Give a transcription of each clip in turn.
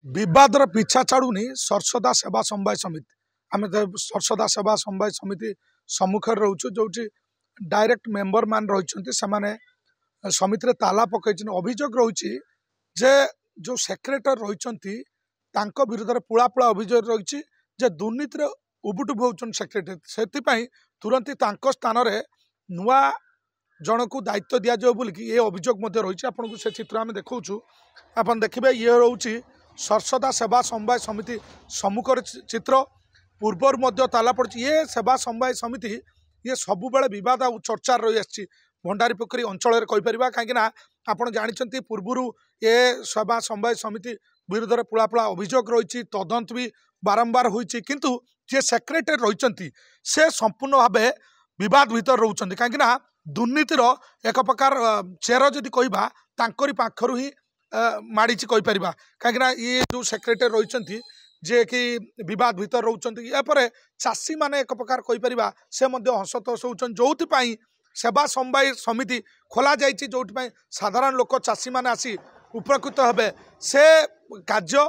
विवादर पिछा छाड़ुनी सरसदा सेवा समवाय समिति आम सरसदा सेवा समवाय समिति सम्मुख रोचु जो डायरेक्ट मेंबर मान रही समिति ताला पकई अभियोग रही जे जो सेक्रेटरी रही विरुद्ध में पुला पुला अभियोग रही जे दुर्नीति उबुटुब होचन सेक्रेटरी से तुरंत स्थान में नुआ जन को दायित्व दि जाओ बोलिकी ये अभियोग रही आपको से चित्र आम देखा आप देखिए ये रोचे सरसदा सेवा समवाय समिति सम्मुख चित्र पूर्वर ताला पड़ी ये सेवा समवाय समिति ये सब बेले बद आ चर्चार रही आसी भंडारी पोखरी अंचल कहीपर कहीं आपड़ जानते पूर्वर ये सेवा समवाय समिति विरुद्ध में पुला पुला अभियोग रही तदंत भी बारंबार होती किंतु जे सेक्रेटरी रही से संपूर्ण भाव बद भर रोच कहीं दुर्नीतिर एक प्रकार चेर जदि कहवा तांकरी पाखर ही माड़ी कहीपर कहीं ये जो सेक्रेटरी रही जे कि बद भर रोचे चाषी मैंने एक प्रकार कहीपर से हसतस होती जो सेवा समवाय समिति खोल जाइए जो साधारण लोक चाषी मैंने आसी उपकृत हे से कार्य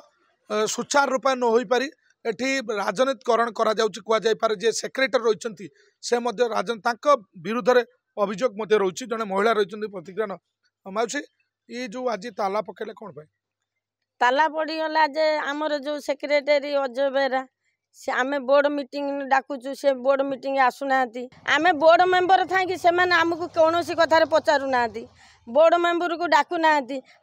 सुचार रूप न हो पारि एठी राजनीतिकरण कहुपे जे सेक्रेटरी रही से विरुद्ध में अभियोग रोचे जड़े महिला रही प्रतिक्रिया माउसी ये जो आज ताला पकेले कौन भाई ताला पड़गला जे आमर जो सेक्रेटरी अजय बेहरा से आमे बोर्ड मीटिंग डाकुचु से बोर्ड मीटिंग आसुना आमे बोर्ड मेंबर था कि से आमको कौन कथार पचारू ना बोर्ड मेंबर को डाकुना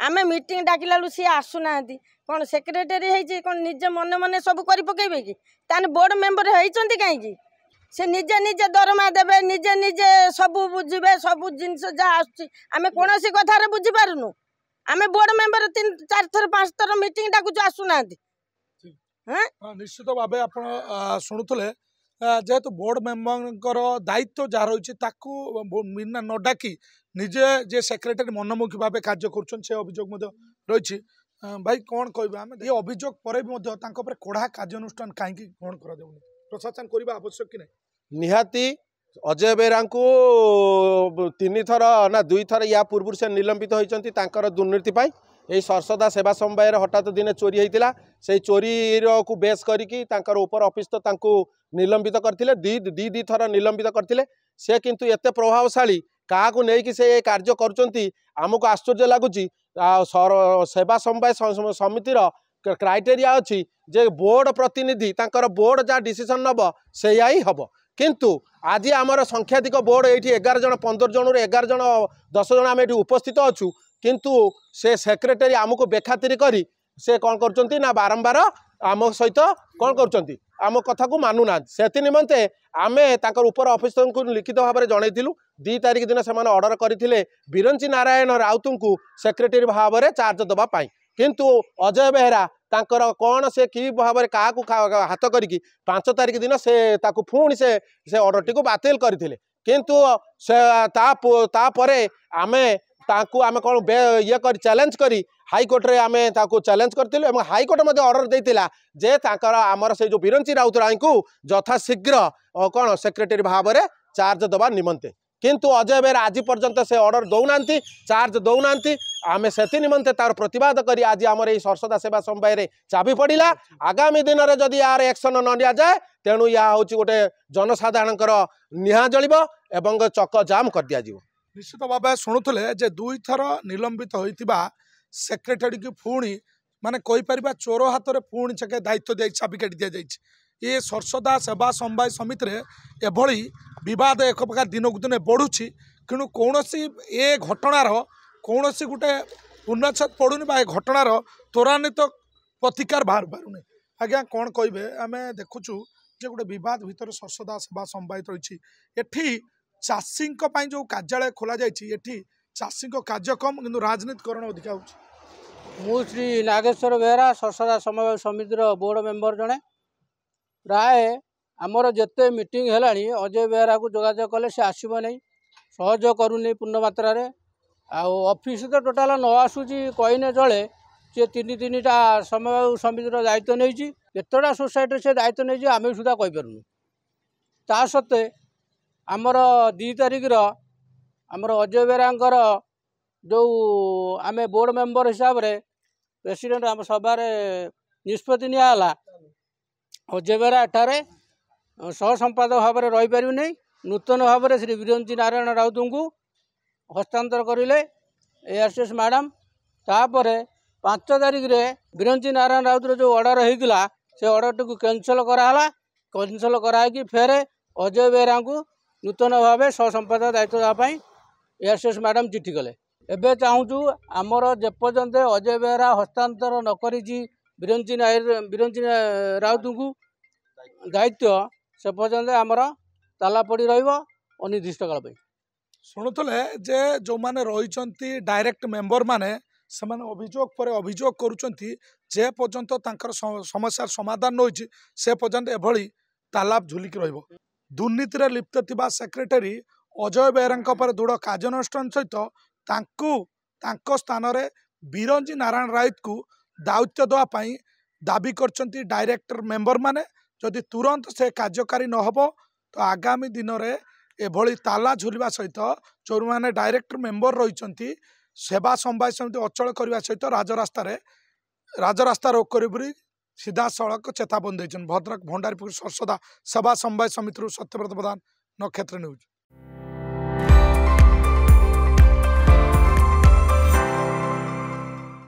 आमे मीटिंग डाकिला सी आसुना कौन सेक्रेटरी है कौन निजे मन मन सब कर पकेबे कि ताने बोर्ड मेंबर होती कहीं से निजे निजे दरमा देवे निजे निजे सब बुझे सब जिनस जहाँ आम कौन कथार बुझीपारूनु आम बोर्ड मेंबर 3-4 थर 5 थर मीटिंग डाकुचु आसुना निश्चित भाव आप शुणुले जेहेतु बोर्ड मेंबर दायित्व जहाँ रही न डाकी निजे जे सेक्रेटरी मनमुखी भाव कार्य कर अभियोग रही भाई कौन कह ये अभियोग पर भी कड़ा कार्यानुष्ठान कहीं ग्रहण कर प्रशासन करने आवश्यक कि नहीं निहाती अजय बेहरा को 3 थर ना 2 थर या पूर्व से निलंबित होती दुर्नीति यही सरसदा सेवा समवाय हठात दिने चोरी होता से चोरी को बेस करी ऊपर ऑफिस तो निलंबित करते दी थर निलंबित करते से किंतु एते प्रभावशाली क्या नहीं से कार्य करमको आश्चर्य लगुच सेवा समवाय समितिर क्राइटेरिया अच्छी जे बोर्ड प्रतिनिधि बोर्ड जहाँ डिसीजन नब से ही हम किंतु आज आमर संख्याधिक बोर्ड ये 11 जन 15 जन 11 जन 10 जन आम ये उपस्थित अच्छु किंतु से सेक्रेटरी आमको बेखातिरी करी से कौन कर ना बारंबार आम सहित कौन कर आम कथा को मानुना से निमंते आम ऊपर ऑफिस को लिखित भाव में जनईलु 2 तारिख दिन से ऑर्डर करते बिरंची नारायण राउत को सेक्रेटरी भाव में चार्ज देवाई किंतु अजय बेहरा तांकर कौन से कि भाव में क्या हाथ करी 5 तारिख दिन से पुणी से ऑर्डर टी बातिल करते किंतु आमे आमे कौन ये कर चैलेंज करी हाईकोर्ट रे आमे चैलेंज करथिलु हाईकोर्ट ऑर्डर देइतिला जे आमर से जो बिरंची राउत राय को यथाशीघ्र कौन सेक्रेटरी भाव में चार्ज दबा निमंते किंतु अजय बेहरा आज पर्यंत से ऑर्डर दौना चार्ज दौना आम से निमंते तार प्रतिवाद करी आज आमर ये सरसदा सेवा समवाय चाबी पड़ा आगामी दिन में जदि यार एक्शन न नि जाए तेणु या हूँ गोटे जनसाधारण निहा जलिब एवं चक जाम कर दिया निश्चित भाव शुणुले जे 2 थर निलंबित होता सेक्रेटरी की पुणी माने कहीपर चोर हाथ में पुणी चके दायित्व दी चाबिकाटी दि जाए ये सरसदा सेवा समवाय समिति एभली बद एक प्रकार दिनक दिन बढ़ुची कि कौन ए घटनार कौन गोटे उन्नछेद पड़ूनी घटनार त्वरान्वित प्रतिकार बाहर पारुनी आज्ञा कौन कहे आम देखुचु जे गोटे बद भितर सरसदा सेवा समवाय रही एठी चाषी जो कार्यालय खोल जाइए चाषी कार्य कम कि राजनीतिकरण अधिका हो श्री नागेश्वर बेहरा सरसदा समवाय समितिर बोर्ड मेंबर जड़े प्राय आमर जिते मीटिंग है अजय बेहरा को जोगाजोग कले से आसब नहीं सहयोग करूनी पूर्ण मात्रा ऑफिस तो टोटाल न आसूची कहने चले सी 3-3टा समवाय समितिर दायित्व नहीं केतटा सोसाइटी से दायित्व नहीं आम सुधा कहीपरूँ ता सत्वे आमर 2 तारिख आमर अजय बेहरा जो आम बोर्ड मेंबर हिसाब से प्रेसिडेंट आम सभार निष्पत्ति नियाला अजय बेहरा एठारे सह संपादक भाव में रहीपर नहीं नूतन भाव में श्री बिरंची नारायण राउत को हस्तांतर करें एआरसीएस मैडम तापर 5 तारिख में बिरंची नारायण राउत जो ऑर्डर होता से ऑर्डर टी कैंसल कराला कैंसल कराई फेर अजय बेहरा को नूतन भाव सह संपादक दायित्व देवाई एआरसीएस मैडम चिठी कले एबे चाहूँ आमर जेपर्यंत अजय बेहरा हस्तांतर न करिछि बिरंची राउत को दायित्व से पर्यंत आमर ताला पड़ी रनिर्दिष्ट काल शुणुले जे जो माने रही डायरेक्ट मेंबर माने सेमाने अभियोग पर अभियोग करुचंती जे पर्यंत तांकर समस्या समाधान होइछि से पर्यंत एभली ताला झुलिक रहिबो दुर्नीति रे लिप्त थिबा सेक्रेटरी अजय बेहरा पर दृढ़ कार्यानुष्ठान सहित तांको स्थान रे बिरंजी नारायण राउत को दायित्व देवाई दाबी करचंती डायरेक्टर मेंबर माने जदि तुरंत से कार्यकारी न हो तो आगामी दिन में एभली ताला झुलवा सहित जो मैंने डायरेक्टर मेंबर रही सेवा समवाय समिति अचल करने सहित राजरास्ता रोक कर सीधा सड़क चेतावनी देते भद्रक भंडारीपुर सरसदा सेवा समवाय समिति सत्यव्रत प्रधान नक्षत्र न्यूज।